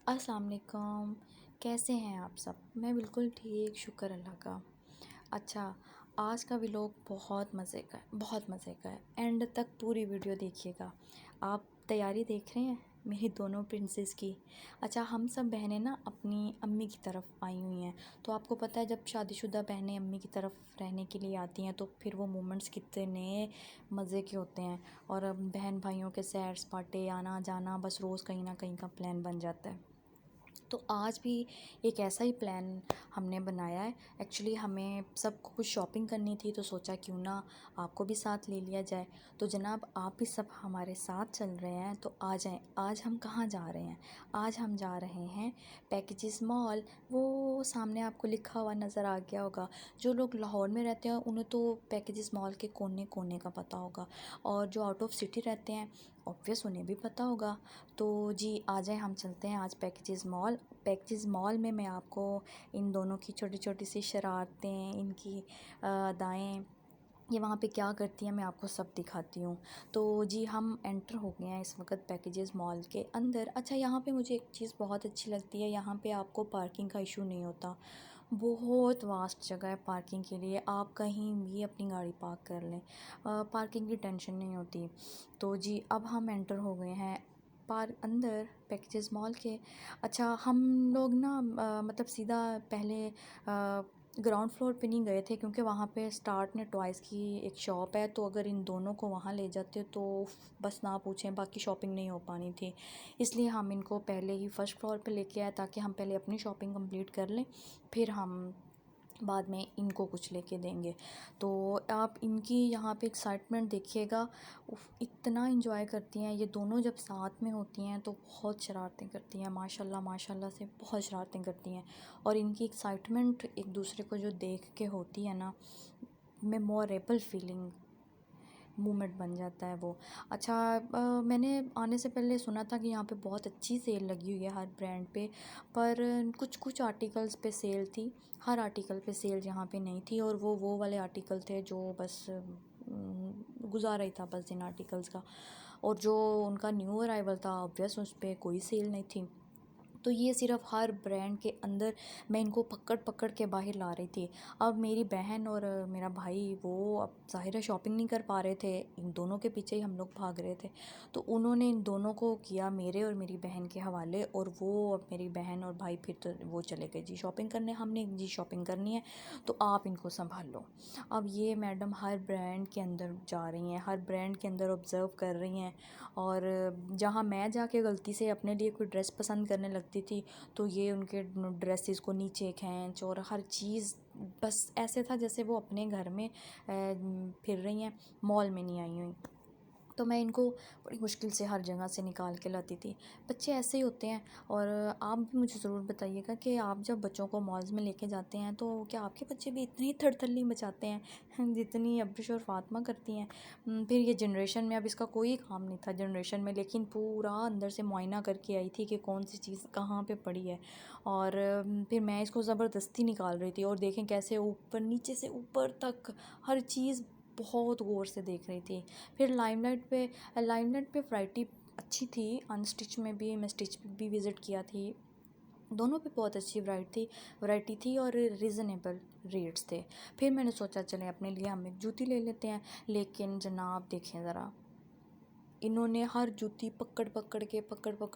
अस्सलाम वालेकुम। कैसे हैं आप सब? मैं बिल्कुल ठीक, शुक्र अल्लाह का। अच्छा, आज का व्लॉग बहुत मज़े का है, बहुत मज़े का है। एंड तक पूरी वीडियो देखिएगा। आप तैयारी देख रहे हैं मेरी दोनों प्रिंसेस की। अच्छा, हम सब बहनें ना अपनी अम्मी की तरफ आई हुई हैं। तो आपको पता है जब शादीशुदा बहनें अम्मी की तरफ रहने के लिए आती हैं तो फिर वो मोमेंट्स कितने मज़े के होते हैं। और बहन भाइयों के सैर सपाटे, आना जाना, बस रोज़ कहीं ना कहीं का प्लान बन जाता है। तो आज भी एक ऐसा ही प्लान हमने बनाया है। एक्चुअली हमें सबको कुछ शॉपिंग करनी थी तो सोचा क्यों ना आपको भी साथ ले लिया जाए। तो जनाब आप भी सब हमारे साथ चल रहे हैं तो आ जाएं। आज हम कहाँ जा रहे हैं? आज हम जा रहे हैं पैकेजेस मॉल। वो सामने आपको लिखा हुआ नज़र आ गया होगा। जो लोग लाहौर में रहते हैं उन्हें तो पैकेजेस मॉल के कोने कोने का पता होगा, और जो आउट ऑफ सिटी रहते हैं ऑब्वियस उन्हें भी पता होगा। तो जी आ जाए, हम चलते हैं आज पैकेजेस मॉल। पैकेजेस मॉल में मैं आपको इन दोनों की छोटी छोटी सी शरारतें, इनकी अदाएँ, ये वहाँ पे क्या करती हैं, मैं आपको सब दिखाती हूँ। तो जी हम एंटर हो गए हैं इस वक्त पैकेजेस मॉल के अंदर। अच्छा, यहाँ पे मुझे एक चीज़ बहुत अच्छी लगती है, यहाँ पे आपको पार्किंग का इशू नहीं होता। बहुत वास्ट जगह है पार्किंग के लिए, आप कहीं भी अपनी गाड़ी पार्क कर लें, पार्किंग की टेंशन नहीं होती। तो जी अब हम एंटर हो गए हैं अंदर पैकेजेस मॉल के। अच्छा, हम लोग ना मतलब सीधा पहले ग्राउंड फ्लोर पे नहीं गए थे क्योंकि वहाँ पे स्टार्ट में टॉयज़ की एक शॉप है, तो अगर इन दोनों को वहाँ ले जाते तो बस ना पूछें, बाकी शॉपिंग नहीं हो पानी थी। इसलिए हम इनको पहले ही फ़र्स्ट फ्लोर पे लेके आए ताकि हम पहले अपनी शॉपिंग कंप्लीट कर लें, फिर हम बाद में इनको कुछ लेके देंगे। तो आप इनकी यहाँ पे एक्साइटमेंट देखिएगा। इतना इंजॉय करती हैं ये दोनों, जब साथ में होती हैं तो बहुत शरारतें करती हैं, माशाल्लाह माशाल्लाह से बहुत शरारतें करती हैं। और इनकी एक्साइटमेंट एक दूसरे को जो देख के होती है ना, मेमोरेबल फीलिंग मूवमेंट बन जाता है वो। अच्छा, मैंने आने से पहले सुना था कि यहाँ पे बहुत अच्छी सेल लगी हुई है हर ब्रांड पे, पर कुछ कुछ आर्टिकल्स पे सेल थी, हर आर्टिकल पे सेल यहाँ पे नहीं थी। और वो वाले आर्टिकल थे जो बस गुजारा ही था बस इन आर्टिकल्स का। और जो उनका न्यू अराइवल था ऑब्वियस उस पर कोई सेल नहीं थी। तो ये सिर्फ हर ब्रांड के अंदर मैं इनको पकड़ पकड़ के बाहर ला रही थी। अब मेरी बहन और मेरा भाई वो अब ज़ाहिर है शॉपिंग नहीं कर पा रहे थे, इन दोनों के पीछे ही हम लोग भाग रहे थे। तो उन्होंने इन दोनों को किया मेरे और मेरी बहन के हवाले, और वो अब मेरी बहन और भाई फिर तो वो चले गए जी शॉपिंग करने। हमने जी शॉपिंग करनी है तो आप इनको संभाल लो। अब ये मैडम हर ब्रांड के अंदर जा रही हैं, हर ब्रांड के अंदर ऑब्ज़र्व कर रही हैं। और जहाँ मैं जाके गलती से अपने लिए कोई ड्रेस पसंद करने लगती थी तो ये उनके ड्रेसेस को नीचे खींच, और हर चीज़ बस ऐसे था जैसे वो अपने घर में फिर रही हैं, मॉल में नहीं आई हुई। तो मैं इनको बड़ी मुश्किल से हर जगह से निकाल के लाती थी। बच्चे ऐसे ही होते हैं। और आप भी मुझे ज़रूर बताइएगा कि आप जब बच्चों को मॉल्स में लेके जाते हैं तो क्या आपके बच्चे भी इतनी थड़थड़ी मचाते हैं जितनी अब्रिश और फातिमा करती हैं? फिर ये जनरेशन में अब इसका कोई काम नहीं था जनरेशन में, लेकिन पूरा अंदर से मुआयना करके आई थी कि कौन सी चीज़ कहाँ पे पड़ी है। और फिर मैं इसको ज़बरदस्ती निकाल रही थी, और देखें कैसे ऊपर नीचे से ऊपर तक हर चीज़ बहुत गौर से देख रही थी। फिर लाइमलाइट पे वैरायटी अच्छी थी, अनस्टिच में भी, मैं स्टिच भी विज़िट किया थी, दोनों पे बहुत अच्छी वैरायटी थी और रिज़नेबल रेट्स थे। फिर मैंने सोचा चलें अपने लिए हम एक जूती ले लेते हैं। लेकिन जनाब देखें ज़रा, इन्होंने हर जूती पकड़ पकड़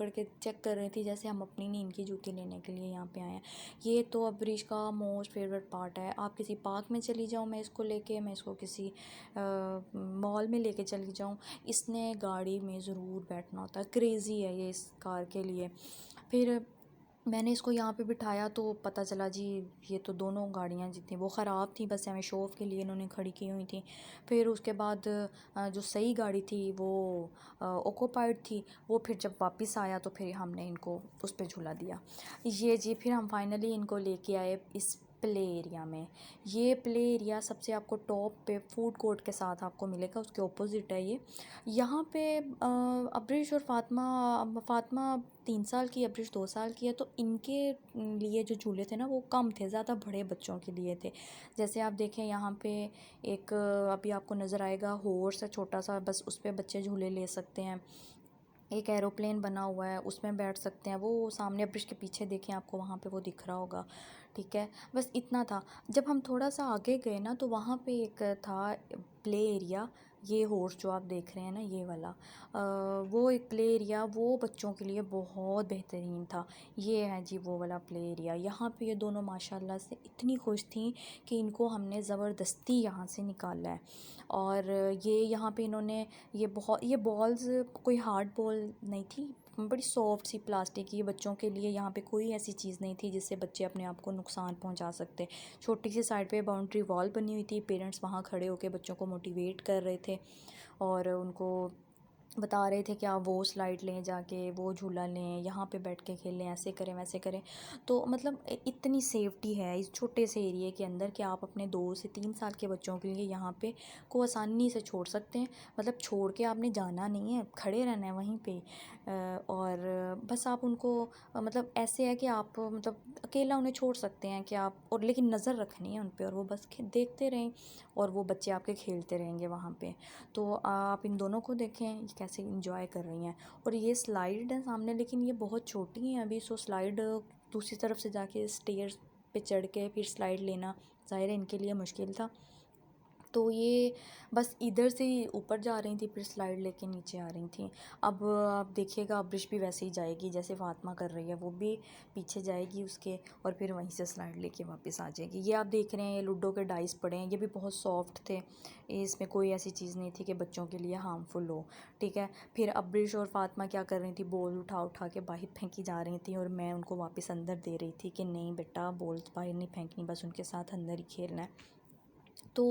के चेक कर रही थी जैसे हम अपनी नहीं इनकी जूती लेने के लिए यहाँ पे आए हैं। ये तो अब्रीश का मोस्ट फेवरेट पार्ट है। आप किसी पार्क में चली जाओ, मैं इसको किसी मॉल में लेके चली जाऊँ, इसने गाड़ी में ज़रूर बैठना होता है। क्रेज़ी है ये इस कार के लिए। फिर मैंने इसको यहाँ पे बिठाया तो पता चला जी ये तो दोनों गाड़ियाँ जितनी वो ख़राब थी, बस हमें शो ऑफ़ के लिए इन्होंने खड़ी की हुई थी। फिर उसके बाद जो सही गाड़ी थी वो ऑक्यूपाइड थी। वो फिर जब वापस आया तो फिर हमने इनको उस पे झूला दिया। ये जी फिर हम फाइनली इनको लेके आए इस प्ले एरिया में। ये प्ले एरिया सबसे आपको टॉप पे फूड कोर्ट के साथ आपको मिलेगा, उसके ऑपोजिट है ये। यहाँ पे अब्रिश और फातिमा 3 साल की, अब्रिश 2 साल की है, तो इनके लिए जो झूले थे ना वो कम थे, ज़्यादा बड़े बच्चों के लिए थे। जैसे आप देखें यहाँ पे एक अभी आपको नज़र आएगा हॉर्स है छोटा सा, बस उस पर बच्चे झूले ले सकते हैं। एक एरोप्लेन बना हुआ है, उसमें बैठ सकते हैं। वो सामने ब्रिज के पीछे देखें, आपको वहाँ पे वो दिख रहा होगा। ठीक है, बस इतना था। जब हम थोड़ा सा आगे गए ना, तो वहाँ पे एक था प्ले एरिया। ये हॉर्स जो आप देख रहे हैं ना, ये वाला वो एक प्ले एरिया, वो बच्चों के लिए बहुत बेहतरीन था। ये है जी वो वाला प्ले एरिया। यहाँ पे ये दोनों माशाल्लाह से इतनी खुश थी कि इनको हमने ज़बरदस्ती यहाँ से निकाला है। और ये यहाँ पे इन्होंने ये बॉल्स कोई हार्ड बॉल नहीं थी, बड़ी सॉफ्ट सी प्लास्टिक की। बच्चों के लिए यहाँ पे कोई ऐसी चीज़ नहीं थी जिससे बच्चे अपने आप को नुकसान पहुँचा सकते। छोटी सी साइड पे बाउंड्री वॉल बनी हुई थी। पेरेंट्स वहाँ खड़े होकर बच्चों को मोटिवेट कर रहे थे और उनको बता रहे थे कि आप वो स्लाइड लें, जाके वो झूला लें, यहाँ पे बैठ के खेलें, ऐसे करें वैसे करें। तो मतलब इतनी सेफ्टी है इस छोटे से एरिया के अंदर कि आप अपने 2 से 3 साल के बच्चों के लिए यहाँ पे को आसानी से छोड़ सकते हैं। मतलब छोड़ के आपने जाना नहीं है, खड़े रहना है वहीं पे। और बस आप उनको मतलब ऐसे है कि आप मतलब अकेला उन्हें छोड़ सकते हैं कि आप, और लेकिन नज़र रखनी है उन पे, और वो बस देखते रहें और वो बच्चे आपके खेलते रहेंगे वहाँ पे। तो आप इन दोनों को देखें ये कैसे इंजॉय कर रही हैं। और ये स्लाइड है सामने, लेकिन ये बहुत छोटी हैं अभी, सो स्लाइड दूसरी तरफ से जाके स्टेयर्स पे चढ़ के फिर स्लाइड लेना ज़ाहिर है इनके लिए मुश्किल था। तो ये बस इधर से ही ऊपर जा रही थी, फिर स्लाइड लेके नीचे आ रही थी। अब आप देखिएगा ब्रिज भी वैसे ही जाएगी जैसे फातिमा कर रही है, वो भी पीछे जाएगी उसके और फिर वहीं से स्लाइड लेके वापस आ जाएगी। ये आप देख रहे हैं ये लूडो के डाइस पड़े हैं, ये भी बहुत सॉफ्ट थे। इसमें कोई ऐसी चीज़ नहीं थी कि बच्चों के लिए हार्मफुल हो। ठीक है, फिर अब ब्रिज और फातिमा क्या कर रही थी, बॉल उठा उठा के बाहर फेंकी जा रही थी और मैं उनको वापस अंदर दे रही थी कि नहीं बेटा बॉल बाहर नहीं फेंकनी, बस उनके साथ अंदर ही खेलना है। तो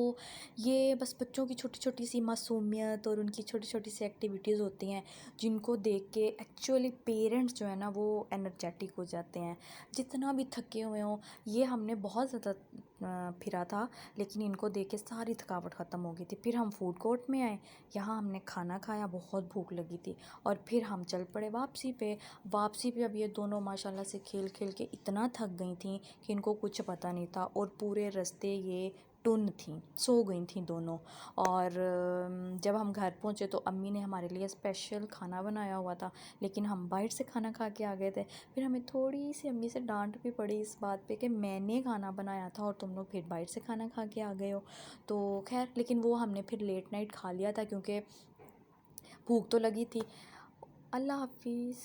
ये बस बच्चों की छोटी छोटी सी मासूमियत और उनकी छोटी छोटी सी एक्टिविटीज़ होती हैं जिनको देख के एक्चुअली पेरेंट्स जो है ना वो एनर्जेटिक हो जाते हैं। जितना भी थके हुए हों, ये हमने बहुत ज़्यादा फिरा था, लेकिन इनको देख के सारी थकावट ख़त्म हो गई थी। फिर हम फूड कोर्ट में आए, यहाँ हमने खाना खाया, बहुत भूख लगी थी और फिर हम चल पड़े वापसी पे अब ये दोनों माशाल्लाह से खेल खेल के इतना थक गई थी कि इनको कुछ पता नहीं था और पूरे रास्ते ये टुन थी, सो गई थी दोनों। और जब हम घर पहुँचे तो अम्मी ने हमारे लिए स्पेशल खाना बनाया हुआ था, लेकिन हम बाहर से खाना खा के आ गए थे। फिर हमें थोड़ी सी अम्मी से डांट भी पड़ी इस बात पे कि मैंने खाना बनाया था और तुम लोग फिर बाहर से खाना खा के आ गए हो। तो खैर, लेकिन वो हमने फिर लेट नाइट खा लिया था क्योंकि भूख तो लगी थी। अल्लाह हाफिज़।